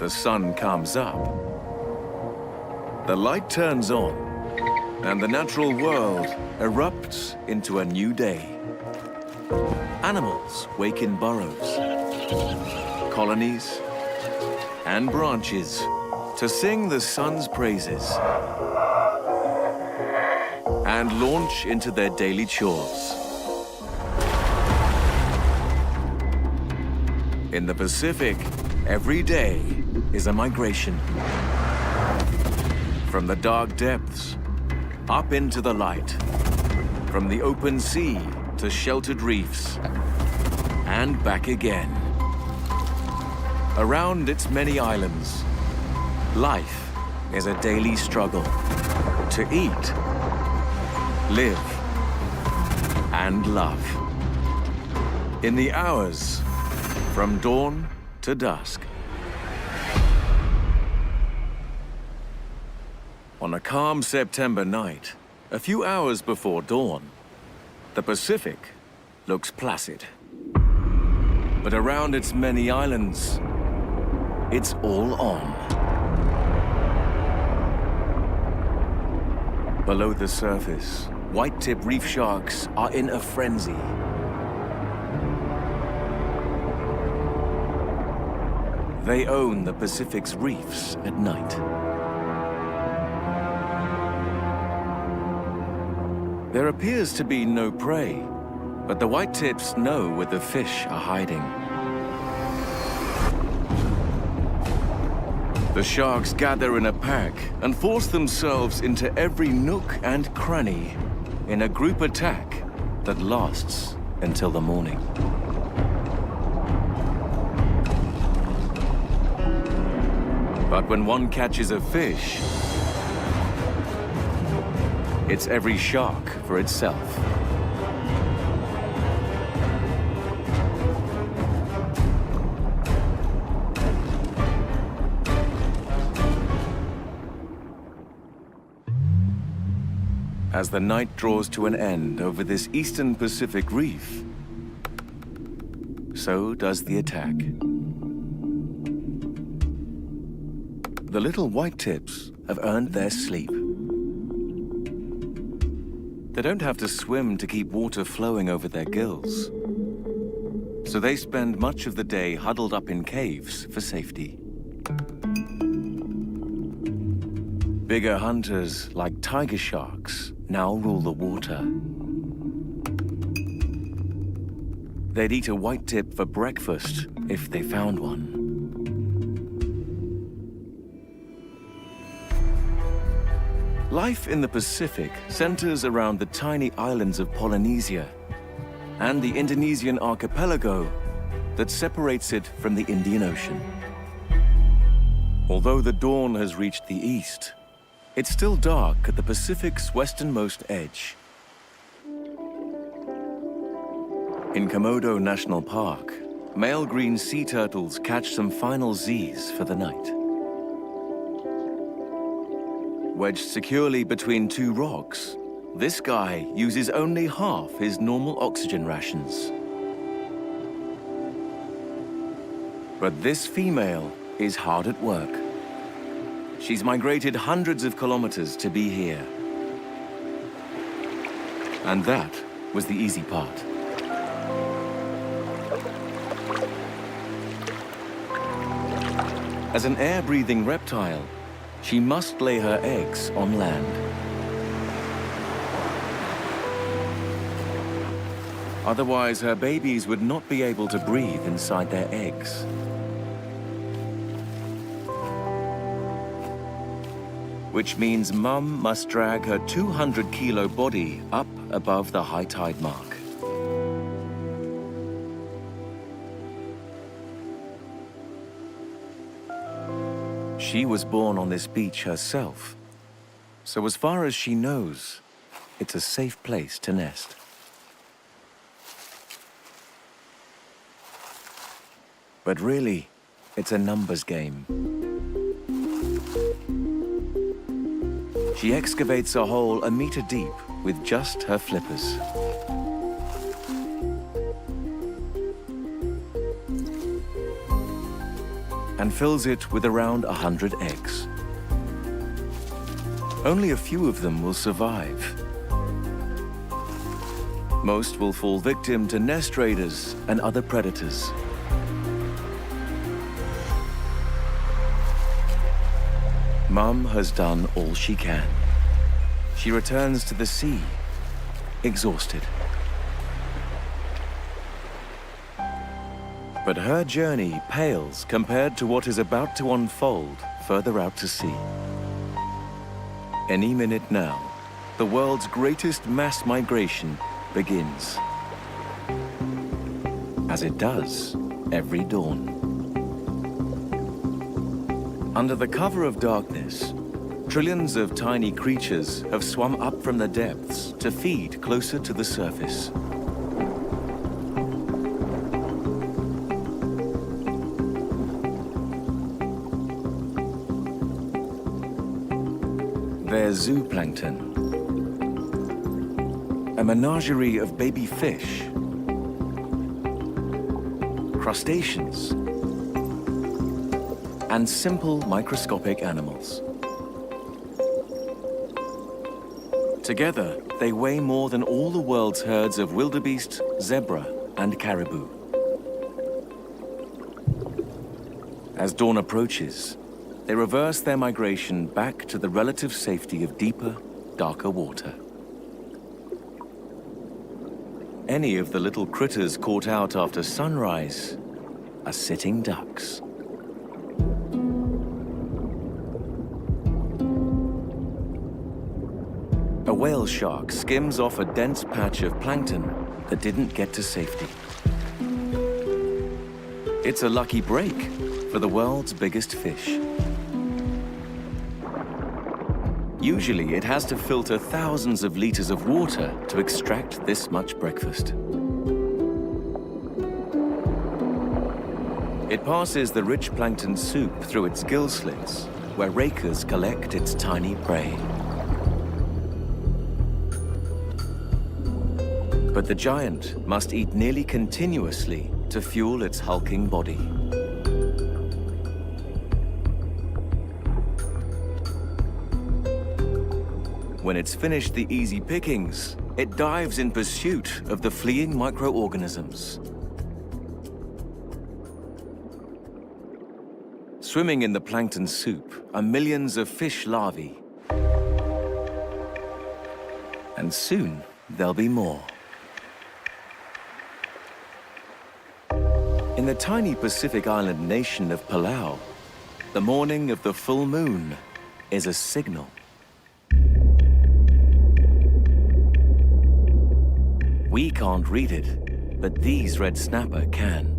the sun comes up, the light turns on, and the natural world erupts into a new day. Animals wake in burrows, colonies, and branches to sing the sun's praises and launch into their daily chores. In the Pacific, every day is a migration. From the dark depths, up into the light. From the open sea to sheltered reefs, and back again. Around its many islands, life is a daily struggle to eat, live, and love. In the hours from dawn to dusk. On a calm September night, a few hours before dawn, the Pacific looks placid. But around its many islands, it's all on. Below the surface, white-tip reef sharks are in a frenzy. They own the Pacific's reefs at night. There appears to be no prey, but the white-tips know where the fish are hiding. The sharks gather in a pack and force themselves into every nook and cranny in a group attack that lasts until the morning. But when one catches a fish, it's every shark for itself. As the night draws to an end over this eastern Pacific reef, so does the attack. The little white-tips have earned their sleep. They don't have to swim to keep water flowing over their gills. So they spend much of the day huddled up in caves for safety. Bigger hunters like tiger sharks now rule the water. They'd eat a white-tip for breakfast if they found one. Life in the Pacific centers around the tiny islands of Polynesia and the Indonesian archipelago that separates it from the Indian Ocean. Although the dawn has reached the east, it's still dark at the Pacific's westernmost edge. In Komodo National Park, male green sea turtles catch some final Z's for the night. Wedged securely between two rocks, this guy uses only half his normal oxygen rations. But this female is hard at work. She's migrated hundreds of kilometers to be here. And that was the easy part. As an air-breathing reptile, she must lay her eggs on land. Otherwise, her babies would not be able to breathe inside their eggs. Which means Mum must drag her 200-kilo body up above the high tide mark. She was born on this beach herself, so as far as she knows, it's a safe place to nest. But really, it's a numbers game. She excavates a hole a meter deep with just her flippers. and fills it with around 100 eggs. Only a few of them will survive. Most will fall victim to nest raiders and other predators. Mum has done all she can. She returns to the sea, exhausted. But her journey pales compared to what is about to unfold further out to sea. Any minute now, the world's greatest mass migration begins. As it does every dawn. Under the cover of darkness, trillions of tiny creatures have swum up from the depths to feed closer to the surface. They're zooplankton, a menagerie of baby fish, crustaceans, and simple microscopic animals. Together, they weigh more than all the world's herds of wildebeest, zebra, and caribou. As dawn approaches, they reverse their migration back to the relative safety of deeper, darker water. Any of the little critters caught out after sunrise are sitting ducks. A whale shark skims off a dense patch of plankton that didn't get to safety. It's a lucky break for the world's biggest fish. Usually, it has to filter thousands of liters of water to extract this much breakfast. It passes the rich plankton soup through its gill slits, where rakers collect its tiny prey. But the giant must eat nearly continuously to fuel its hulking body. When it's finished the easy pickings, it dives in pursuit of the fleeing microorganisms. Swimming in the plankton soup are millions of fish larvae. And soon, there'll be more. In the tiny Pacific island nation of Palau, the morning of the full moon is a signal. We can't read it, but these red snapper can.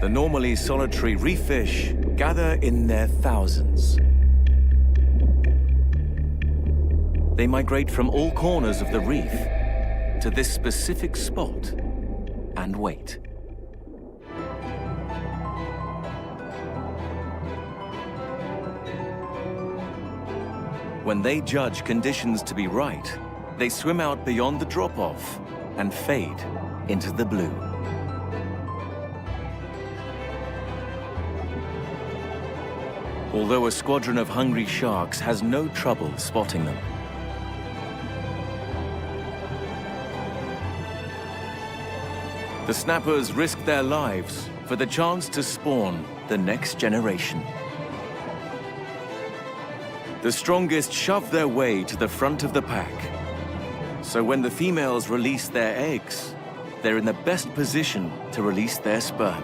The normally solitary reef fish gather in their thousands. They migrate from all corners of the reef to this specific spot and wait. When they judge conditions to be right, they swim out beyond the drop-off and fade into the blue. Although a squadron of hungry sharks has no trouble spotting them. The snappers risk their lives for the chance to spawn the next generation. The strongest shove their way to the front of the pack. So when the females release their eggs, they're in the best position to release their sperm.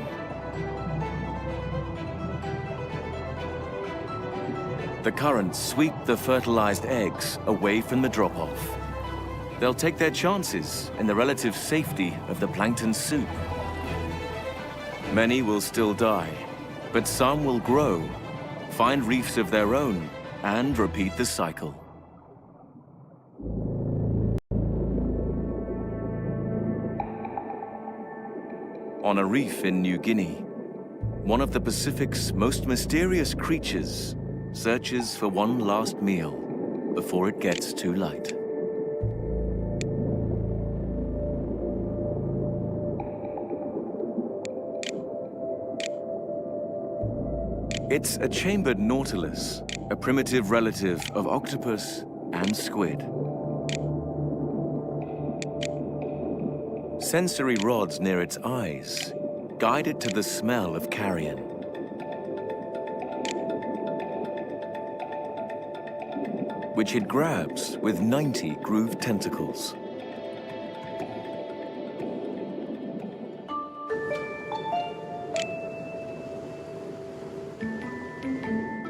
The currents sweep the fertilized eggs away from the drop-off. They'll take their chances in the relative safety of the plankton soup. Many will still die, but some will grow, find reefs of their own, and repeat the cycle. On a reef in New Guinea, one of the Pacific's most mysterious creatures searches for one last meal before it gets too light. It's a chambered nautilus, a primitive relative of octopus and squid. Sensory rods near its eyes guide it to the smell of carrion. Which it grabs with 90 grooved tentacles.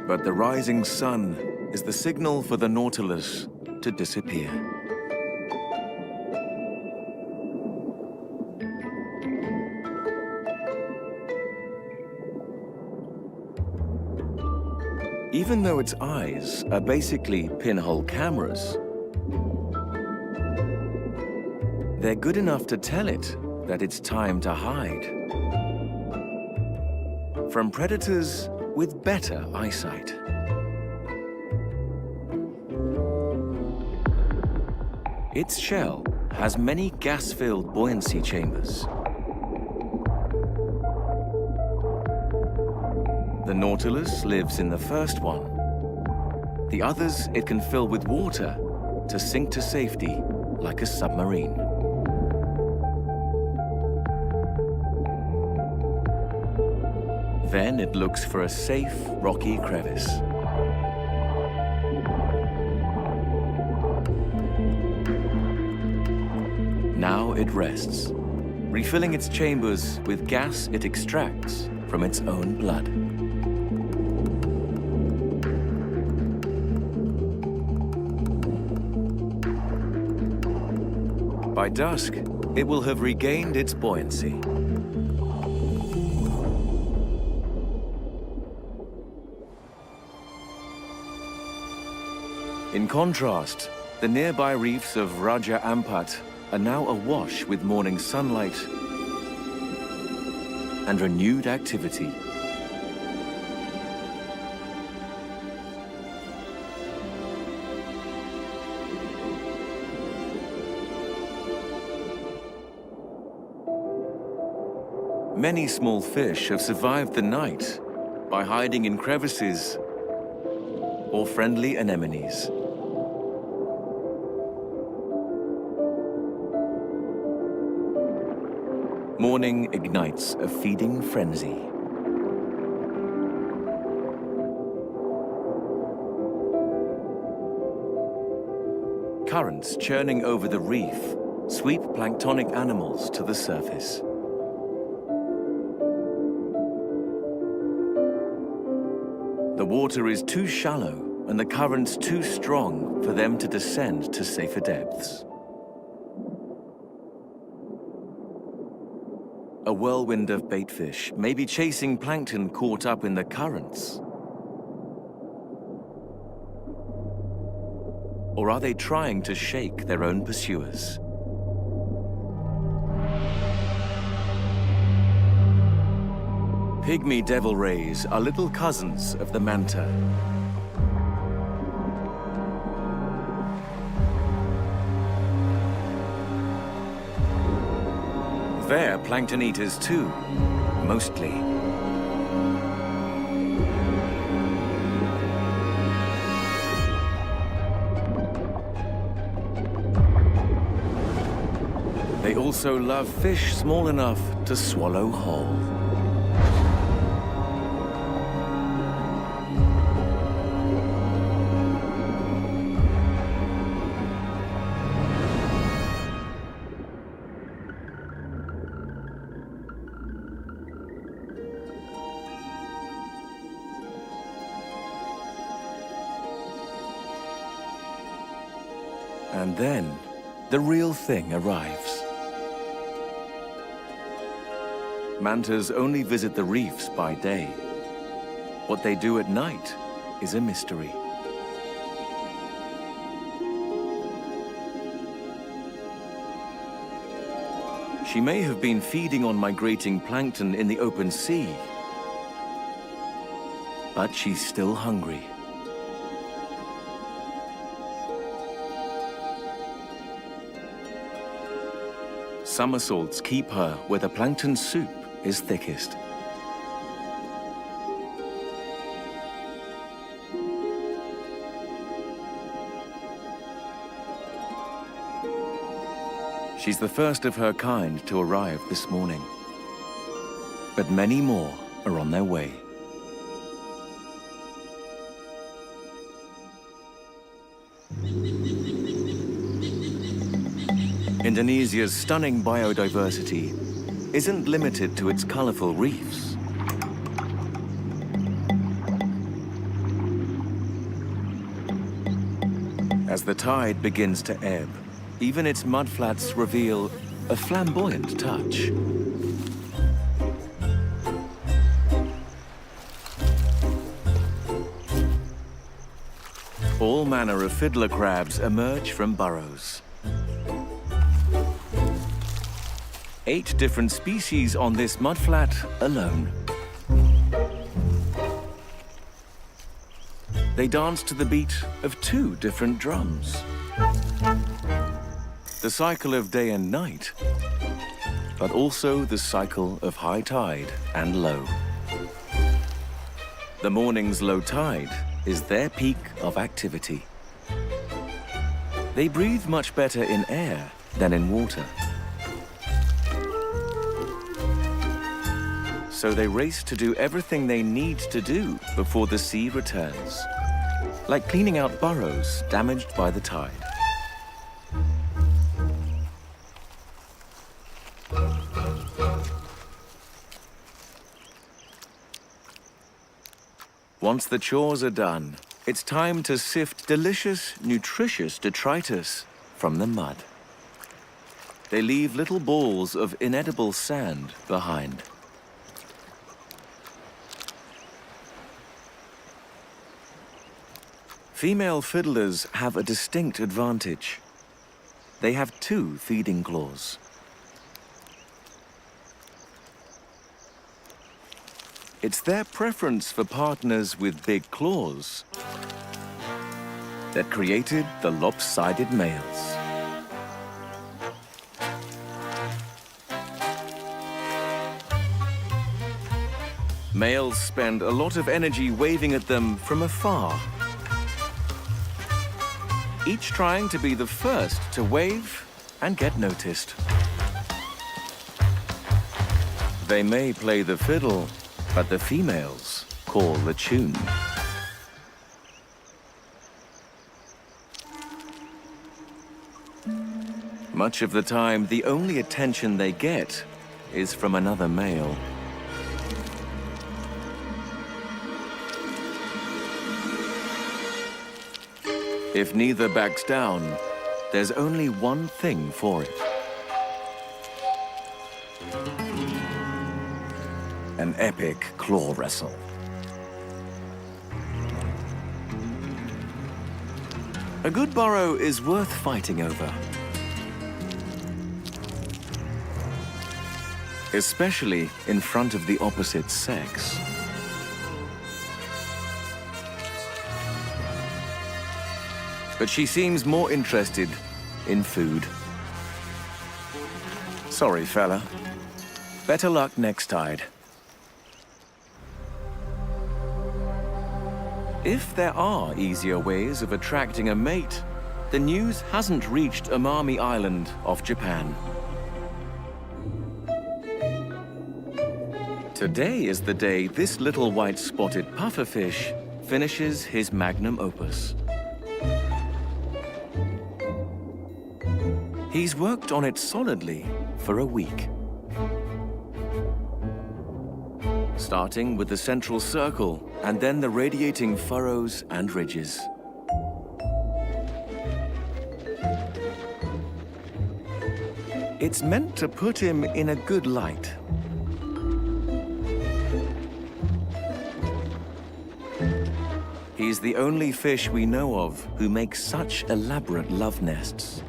But the rising sun is the signal for the nautilus to disappear. Even though its eyes are basically pinhole cameras, they're good enough to tell it that it's time to hide from predators with better eyesight. Its shell has many gas-filled buoyancy chambers. The nautilus lives in the first one. The others it can fill with water to sink to safety like a submarine. Then it looks for a safe, rocky crevice. Now it rests, refilling its chambers with gas it extracts from its own blood. By dusk, it will have regained its buoyancy. In contrast, the nearby reefs of Raja Ampat are now awash with morning sunlight and renewed activity. Many small fish have survived the night by hiding in crevices or friendly anemones. Morning ignites a feeding frenzy. Currents churning over the reef sweep planktonic animals to the surface. The water is too shallow and the currents too strong for them to descend to safer depths. A whirlwind of baitfish may be chasing plankton caught up in the currents. Or are they trying to shake their own pursuers? Pygmy devil rays are little cousins of the manta. They're plankton eaters too, mostly. They also love fish small enough to swallow whole. And then, the real thing arrives. Mantas only visit the reefs by day. What they do at night is a mystery. She may have been feeding on migrating plankton in the open sea, but she's still hungry. Somersaults keep her where the plankton soup is thickest. She's the first of her kind to arrive this morning. But many more are on their way. Indonesia's stunning biodiversity isn't limited to its colorful reefs. As the tide begins to ebb, even its mudflats reveal a flamboyant touch. All manner of fiddler crabs emerge from burrows. 8 different species on this mudflat alone. They dance to the beat of 2 different drums. The cycle of day and night, but also the cycle of high tide and low. The morning's low tide is their peak of activity. They breathe much better in air than in water. So they race to do everything they need to do before the sea returns, like cleaning out burrows damaged by the tide. Once the chores are done, it's time to sift delicious, nutritious detritus from the mud. They leave little balls of inedible sand behind. Female fiddlers have a distinct advantage. They have 2 feeding claws. It's their preference for partners with big claws that created the lopsided males. Males spend a lot of energy waving at them from afar, each trying to be the first to wave and get noticed. They may play the fiddle, but the females call the tune. Much of the time, the only attention they get is from another male. If neither backs down, there's only one thing for it. An epic claw wrestle. A good burrow is worth fighting over, especially in front of the opposite sex. But she seems more interested in food. Sorry, fella. Better luck next tide. If there are easier ways of attracting a mate, the news hasn't reached Amami Island off Japan. Today is the day this little white-spotted pufferfish finishes his magnum opus. He's worked on it solidly for a week. Starting with the central circle and then the radiating furrows and ridges. It's meant to put him in a good light. He's the only fish we know of who makes such elaborate love nests.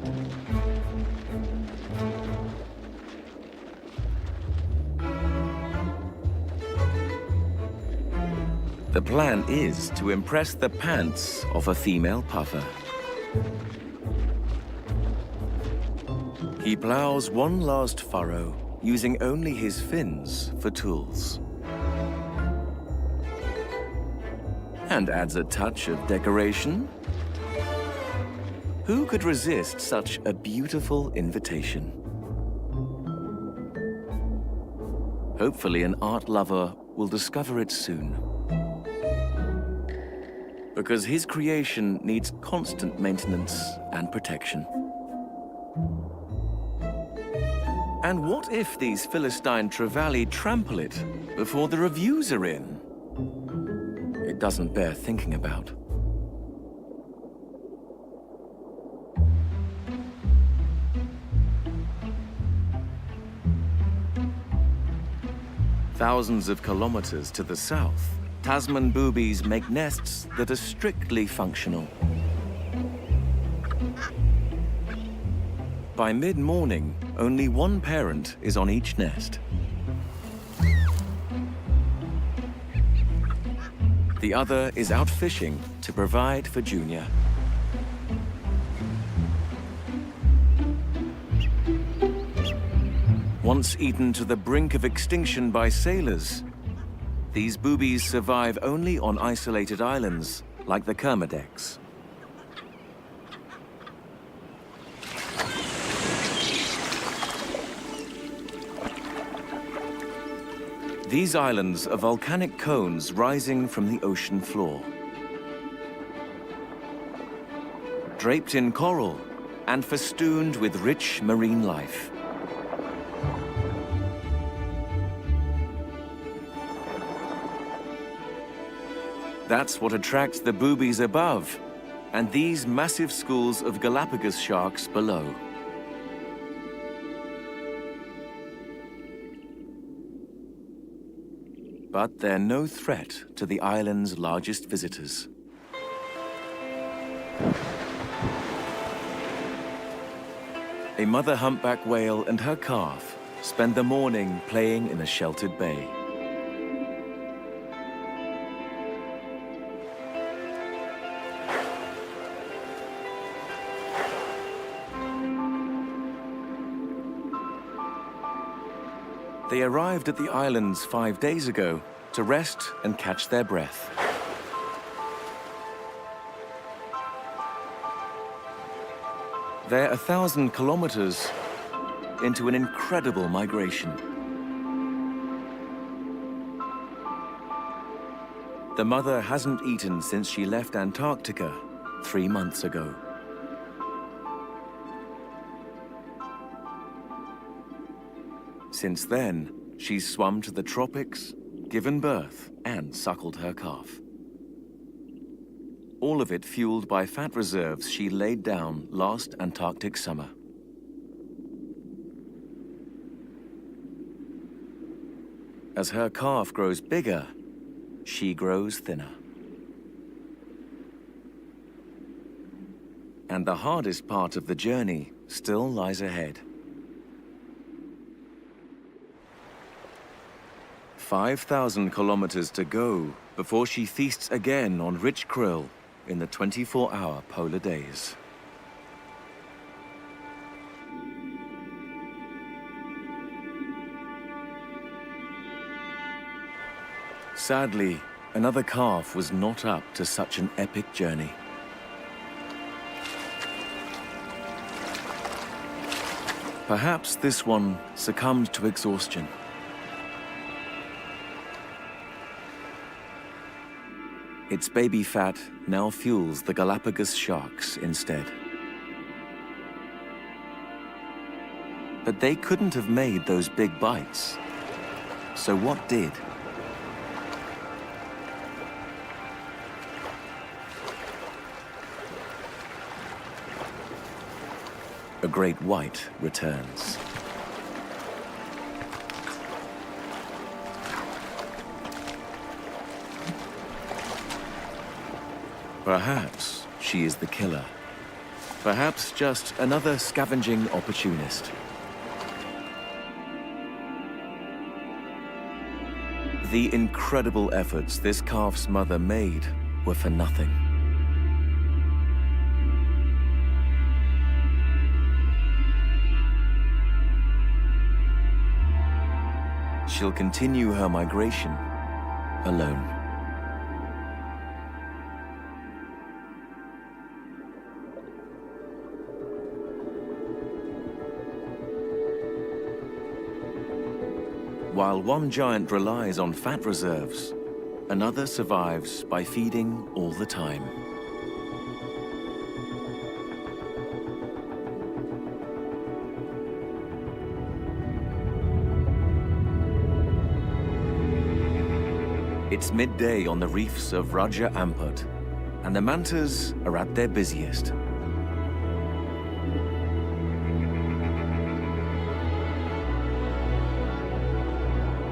The plan is to impress the pants of a female puffer. He plows one last furrow, using only his fins for tools. And adds a touch of decoration. Who could resist such a beautiful invitation? Hopefully an art lover will discover it soon. Because his creation needs constant maintenance and protection. And what if these Philistine trevally trample it before the reviews are in? It doesn't bear thinking about. Thousands of kilometers to the south, Tasman boobies make nests that are strictly functional. By mid-morning, only one parent is on each nest. The other is out fishing to provide for Junior. Once eaten to the brink of extinction by sailors, these boobies survive only on isolated islands like the Kermadecks. These islands are volcanic cones rising from the ocean floor. Draped in coral and festooned with rich marine life. That's what attracts the boobies above, and these massive schools of Galapagos sharks below. But they're no threat to the island's largest visitors. A mother humpback whale and her calf spend the morning playing in a sheltered bay. They arrived at the islands 5 days ago to rest and catch their breath. They're 1,000 kilometers into an incredible migration. The mother hasn't eaten since she left Antarctica 3 months ago. Since then, she's swum to the tropics, given birth, and suckled her calf. All of it fueled by fat reserves she laid down last Antarctic summer. As her calf grows bigger, she grows thinner. And the hardest part of the journey still lies ahead. 5,000 kilometers to go before she feasts again on rich krill in the 24-hour polar days. Sadly, another calf was not up to such an epic journey. Perhaps this one succumbed to exhaustion. Its baby fat now fuels the Galapagos sharks instead. But they couldn't have made those big bites. So what did? A great white returns. Perhaps she is the killer. Perhaps just another scavenging opportunist. The incredible efforts this calf's mother made were for nothing. She'll continue her migration alone. while one giant relies on fat reserves, another survives by feeding all the time. It's midday on the reefs of Raja Ampat, and the mantas are at their busiest.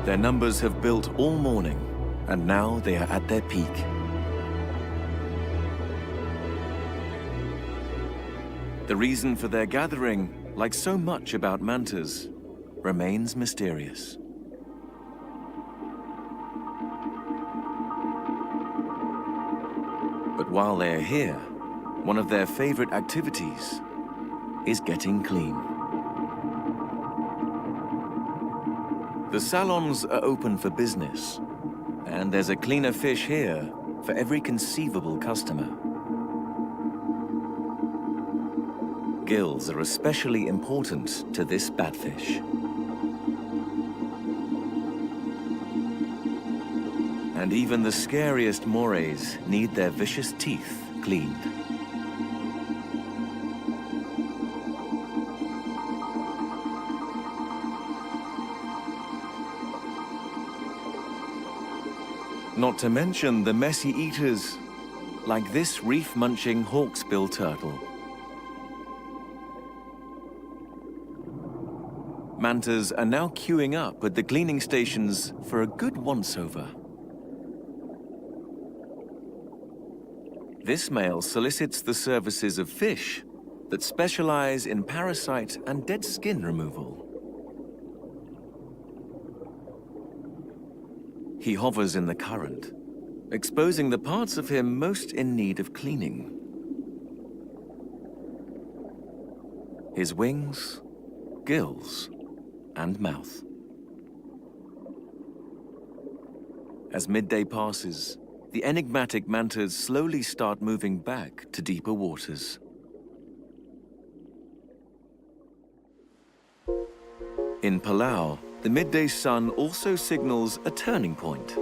Their numbers have built all morning, and now they are at their peak. The reason for their gathering, like so much about mantas, remains mysterious. But while they are here, one of their favorite activities is getting clean. The salons are open for business, and there's a cleaner fish here for every conceivable customer. Gills are especially important to this batfish. And even the scariest morays need their vicious teeth cleaned. Not to mention the messy eaters, like this reef-munching hawksbill turtle. Mantas are now queuing up at the cleaning stations for a good once-over. This male solicits the services of fish that specialize in parasite and dead skin removal. He hovers in the current, exposing the parts of him most in need of cleaning. His wings, gills, and mouth. As midday passes, the enigmatic mantas slowly start moving back to deeper waters. In Palau, the midday sun also signals a turning point.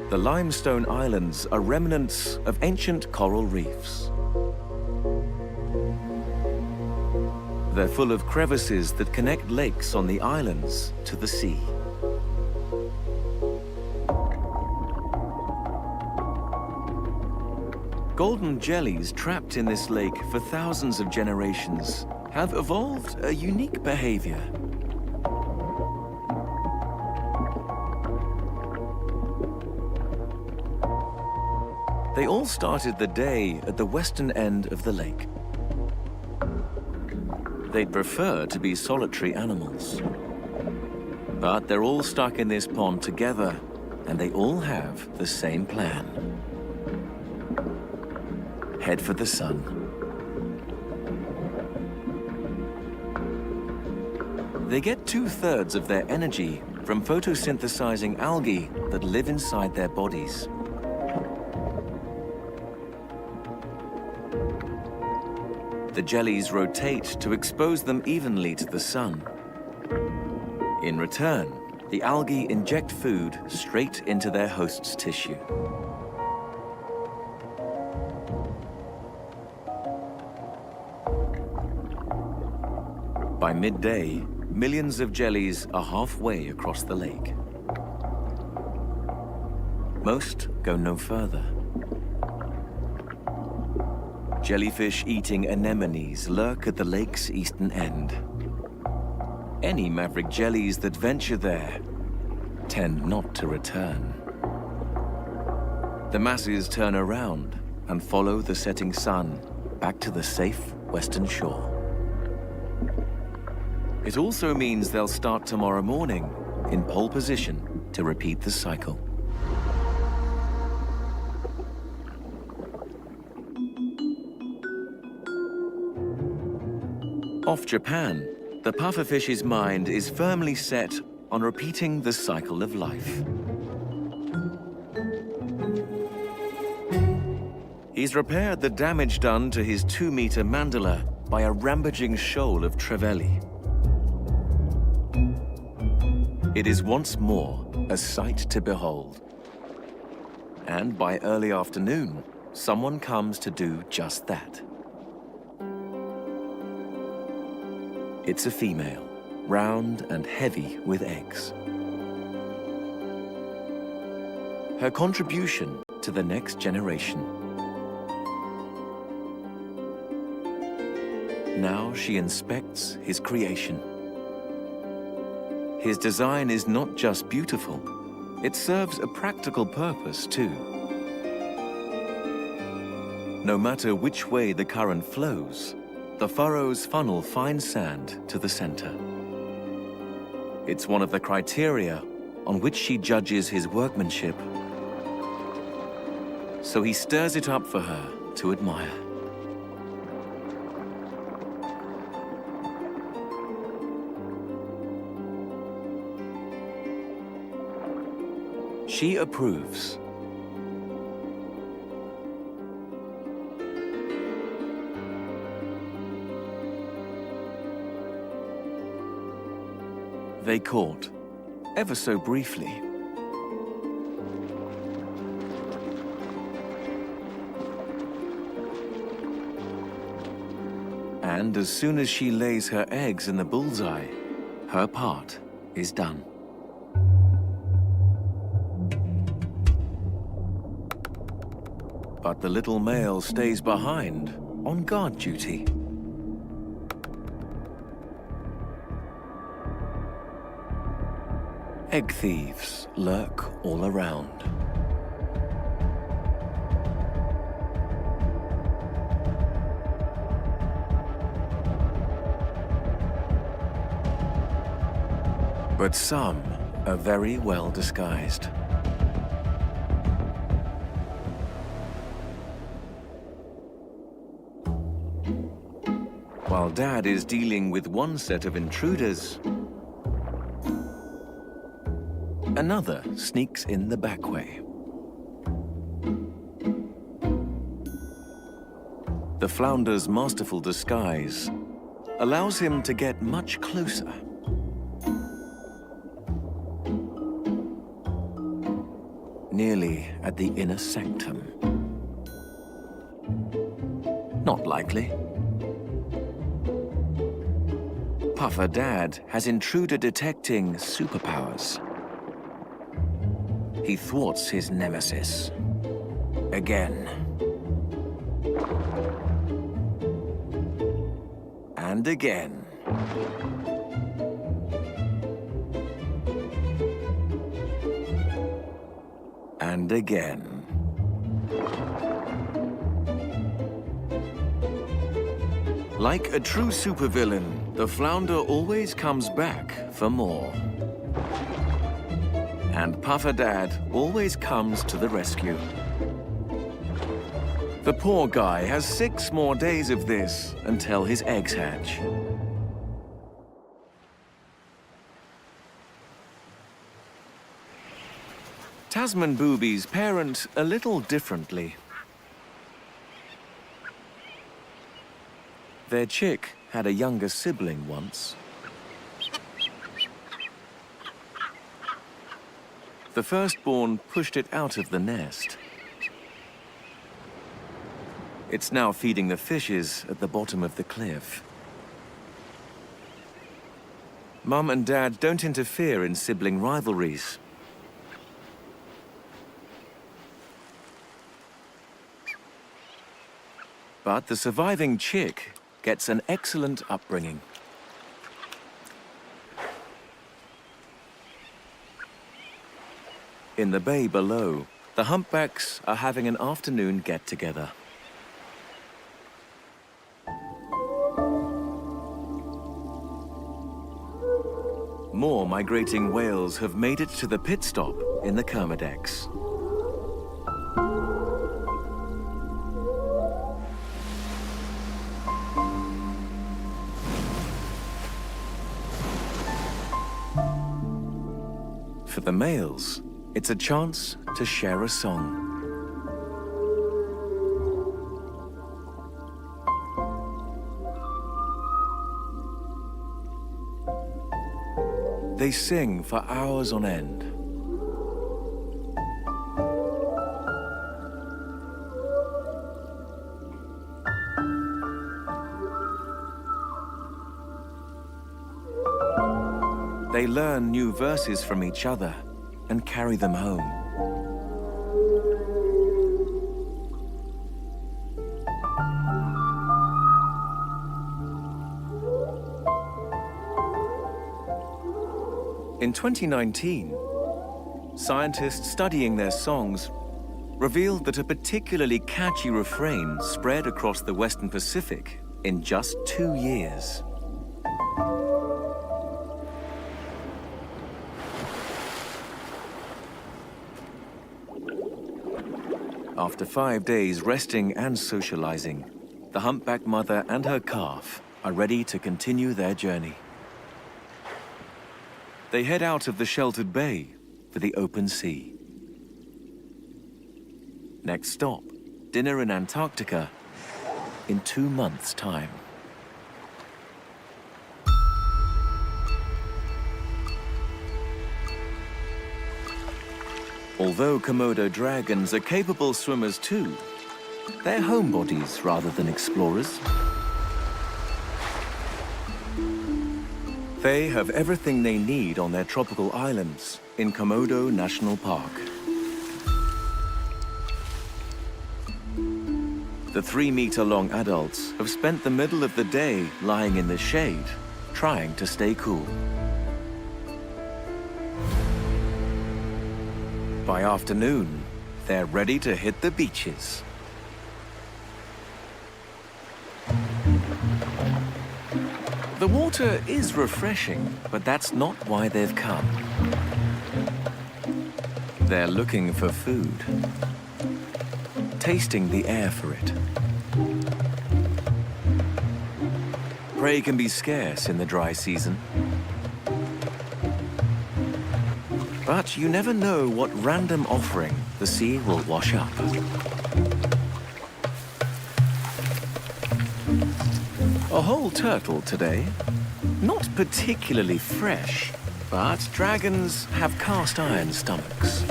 The limestone islands are remnants of ancient coral reefs. They're full of crevices that connect lakes on the islands to the sea. Golden jellies trapped in this lake for thousands of generations have evolved a unique behavior. They all started the day at the western end of the lake. They'd prefer to be solitary animals. But they're all stuck in this pond together, and they all have the same plan. Head for the sun. They get 2/3 of their energy from photosynthesizing algae that live inside their bodies. The jellies rotate to expose them evenly to the sun. In return, the algae inject food straight into their host's tissue. By midday, millions of jellies are halfway across the lake. Most go no further. Jellyfish-eating anemones lurk at the lake's eastern end. Any maverick jellies that venture there tend not to return. The masses turn around and follow the setting sun back to the safe western shore. It also means they'll start tomorrow morning in pole position to repeat the cycle. Off Japan, the pufferfish's mind is firmly set on repeating the cycle of life. He's repaired the damage done to his 2-meter mandala by a rampaging shoal of trevally. it is once more a sight to behold. And by early afternoon, someone comes to do just that. It's a female, round and heavy with eggs. Her contribution to the next generation. Now she inspects his creation. His design is not just beautiful, it serves a practical purpose too. No matter which way the current flows, the furrows funnel fine sand to the center. It's one of the criteria on which she judges his workmanship. So he stirs it up for her to admire. She approves. They court, ever so briefly. And as soon as she lays her eggs in the bullseye, her part is done. But the little male stays behind, on guard duty. Egg thieves lurk all around. But some are very well disguised. While Dad is dealing with one set of intruders, another sneaks in the back way. The flounder's masterful disguise allows him to get much closer. Nearly at the inner sanctum. Not likely. Puffer Dad has intruder-detecting superpowers. He thwarts his nemesis. Again. And again. And again. Like a true supervillain, the flounder always comes back for more. And Puffer Dad always comes to the rescue. The poor guy has 6 more days of this until his eggs hatch. Tasman boobies parent a little differently. Their chick had a younger sibling once. The firstborn pushed it out of the nest. It's now feeding the fishes at the bottom of the cliff. Mum and Dad don't interfere in sibling rivalries. But the surviving chick gets an excellent upbringing. In the bay below, the humpbacks are having an afternoon get-together. More migrating whales have made it to the pit stop in the Kermadex. For the males, it's a chance to share a song. They sing for hours on end. They learn new verses from each other and carry them home. In 2019, scientists studying their songs revealed that a particularly catchy refrain spread across the Western Pacific in just 2 years. After 5 days resting and socializing, the humpback mother and her calf are ready to continue their journey. They head out of the sheltered bay for the open sea. Next stop, dinner in Antarctica in 2 months' time. Although Komodo dragons are capable swimmers too, they're homebodies rather than explorers. They have everything they need on their tropical islands in Komodo National Park. The 3-meter-long adults have spent the middle of the day lying in the shade, trying to stay cool. By afternoon, they're ready to hit the beaches. The water is refreshing, but that's not why they've come. They're looking for food, tasting the air for it. Prey can be scarce in the dry season. But you never know what random offering the sea will wash up. A whole turtle today. Not particularly fresh, but dragons have cast iron stomachs.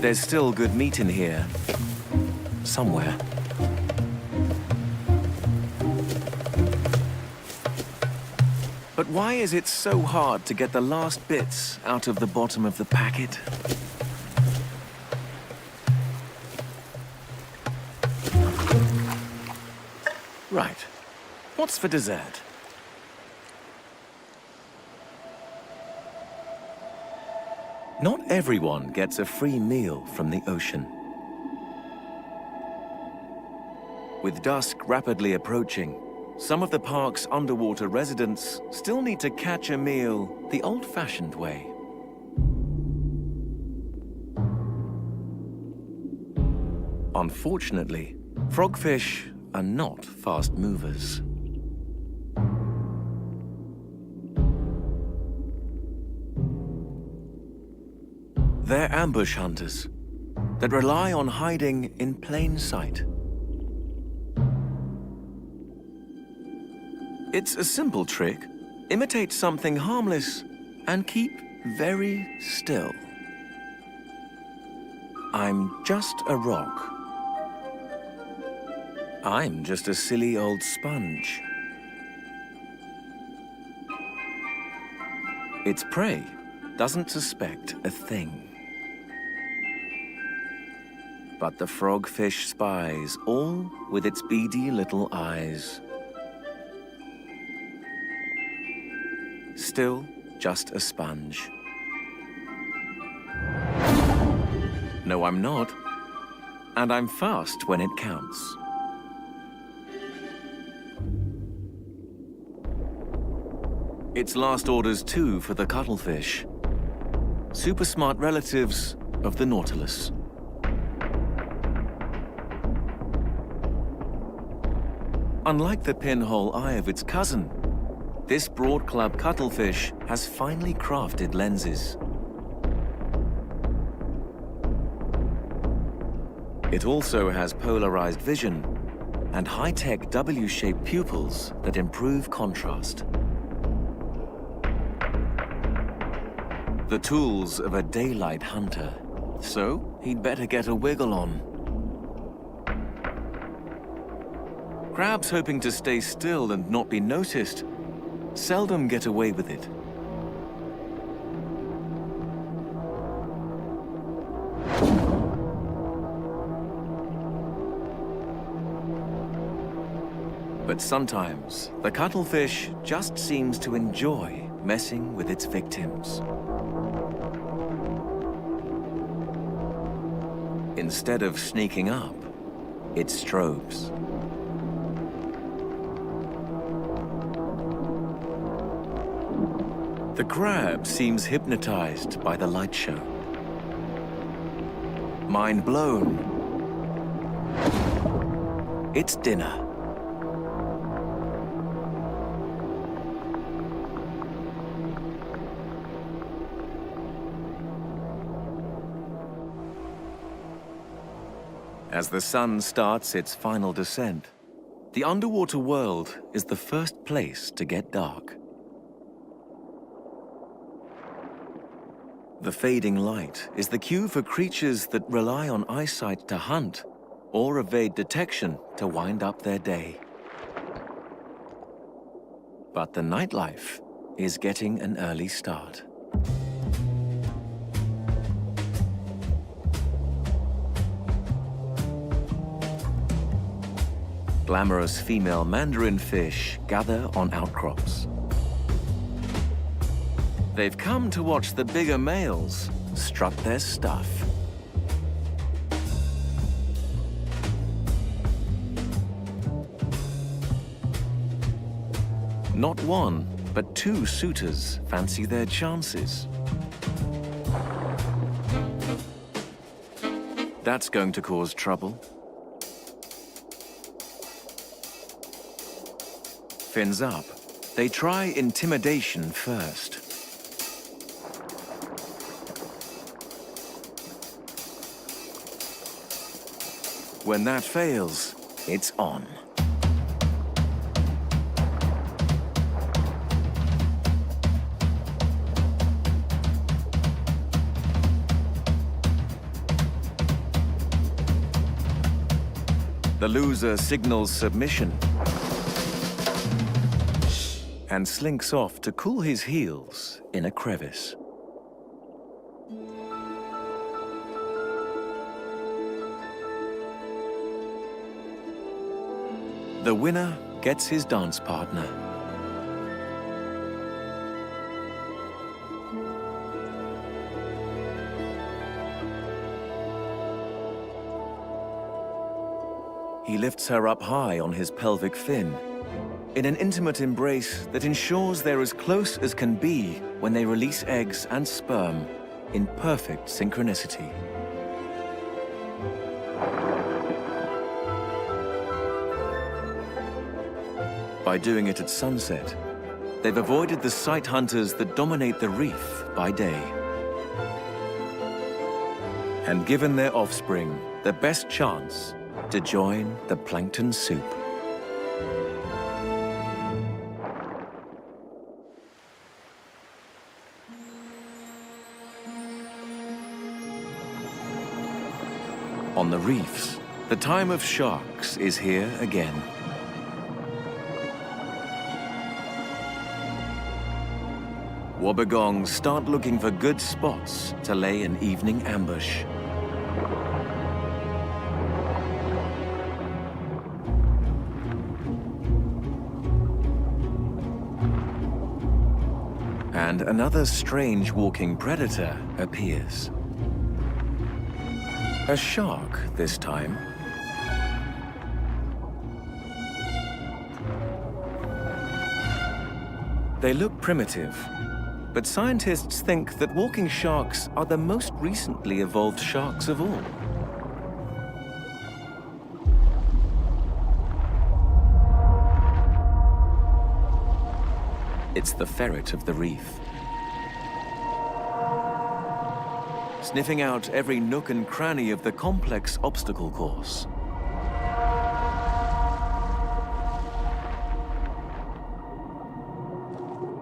There's still good meat in here, somewhere. But why is it so hard to get the last bits out of the bottom of the packet? Right. What's for dessert? Not everyone gets a free meal from the ocean. With dusk rapidly approaching, some of the park's underwater residents still need to catch a meal the old-fashioned way. Unfortunately, frogfish are not fast movers. They're ambush hunters that rely on hiding in plain sight. It's a simple trick. Imitate something harmless and keep very still. I'm just a rock. I'm just a silly old sponge. Its prey doesn't suspect a thing. But the frogfish spies, all with its beady little eyes. Still just a sponge. No, I'm not. And I'm fast when it counts. It's last orders too for the cuttlefish. Super smart relatives of the Nautilus. Unlike the pinhole eye of its cousin, this broad-club cuttlefish has finely crafted lenses. It also has polarized vision and high-tech W-shaped pupils that improve contrast. The tools of a daylight hunter, so he'd better get a wiggle on. Crabs hoping to stay still and not be noticed seldom get away with it. But sometimes, the cuttlefish just seems to enjoy messing with its victims. Instead of sneaking up, it strobes. The crab seems hypnotized by the light show. Mind blown. It's dinner. As the sun starts its final descent, the underwater world is the first place to get dark. The fading light is the cue for creatures that rely on eyesight to hunt or evade detection to wind up their day. But the nightlife is getting an early start. Glamorous female mandarin fish gather on outcrops. They've come to watch the bigger males strut their stuff. Not one, but two suitors fancy their chances. That's going to cause trouble. Fins up, they try intimidation first. When that fails, it's on. The loser signals submission and slinks off to cool his heels in a crevice. The winner gets his dance partner. He lifts her up high on his pelvic fin, in an intimate embrace that ensures they're as close as can be when they release eggs and sperm in perfect synchronicity. By doing it at sunset, they've avoided the sight hunters that dominate the reef by day, and given their offspring the best chance to join the plankton soup. On the reefs, the time of sharks is here again. Wobbegongs start looking for good spots to lay an evening ambush. And another strange walking predator appears. A shark this time. They look primitive, but scientists think that walking sharks are the most recently evolved sharks of all. It's the ferret of the reef. Sniffing out every nook and cranny of the complex obstacle course.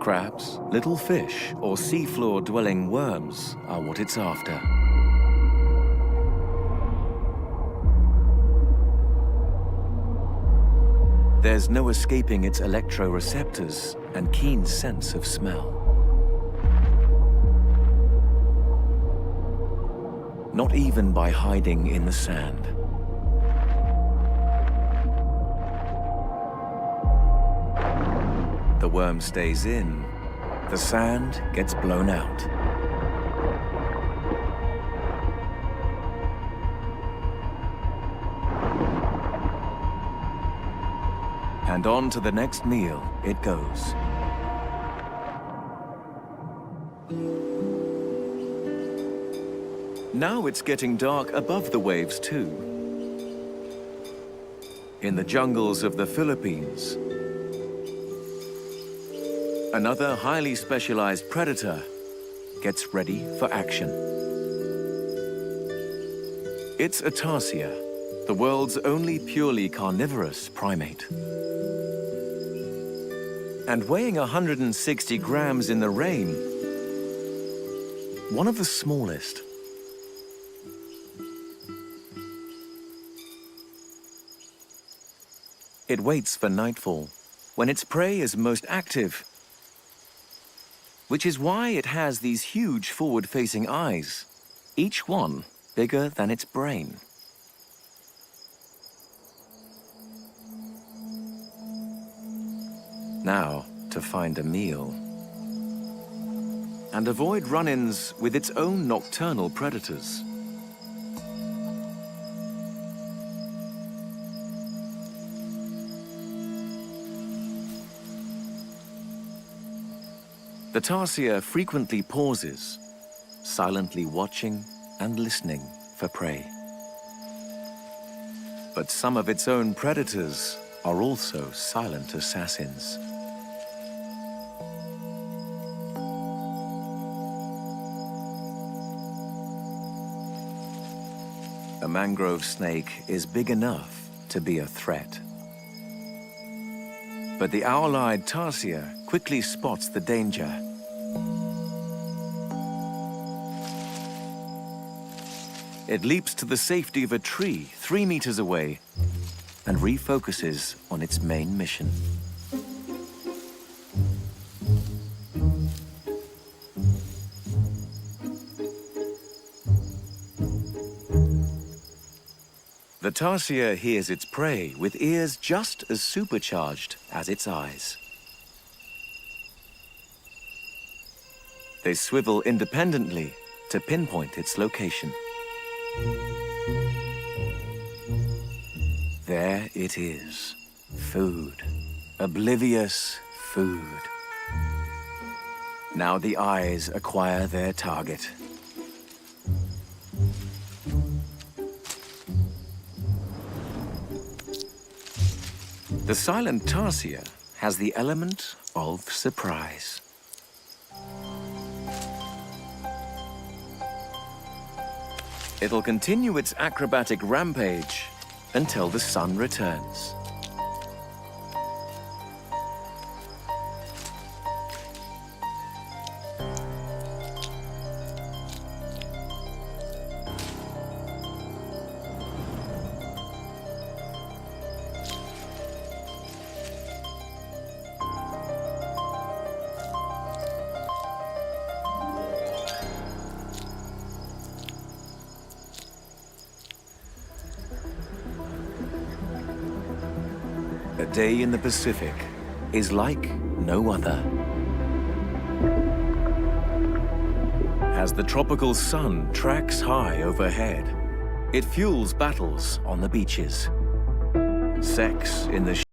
Crabs, little fish, or seafloor-dwelling worms are what it's after. There's no escaping its electroreceptors and keen sense of smell. Not even by hiding in the sand. The worm stays in, the sand gets blown out. And on to the next meal it goes. Now it's getting dark above the waves too. In the jungles of the Philippines, another highly specialized predator gets ready for action. It's a tarsier, the world's only purely carnivorous primate. And weighing 160 grams in the rain, one of the smallest. It waits for nightfall, when its prey is most active, which is why it has these huge forward-facing eyes, each one bigger than its brain. Now, to find a meal and avoid run-ins with its own nocturnal predators. The tarsier frequently pauses, silently watching and listening for prey. But some of its own predators are also silent assassins. A mangrove snake is big enough to be a threat. But the owl-eyed tarsier quickly spots the danger. It leaps to the safety of a tree 3 meters away and refocuses on its main mission. The tarsier hears its prey with ears just as supercharged as its eyes. They swivel independently to pinpoint its location. There it is. Food. Oblivious food. Now the eyes acquire their target. The silent tarsier has the element of surprise. It'll continue its acrobatic rampage until the sun returns. A day in the Pacific is like no other. As the tropical sun tracks high overhead, it fuels battles on the beaches. Sex in the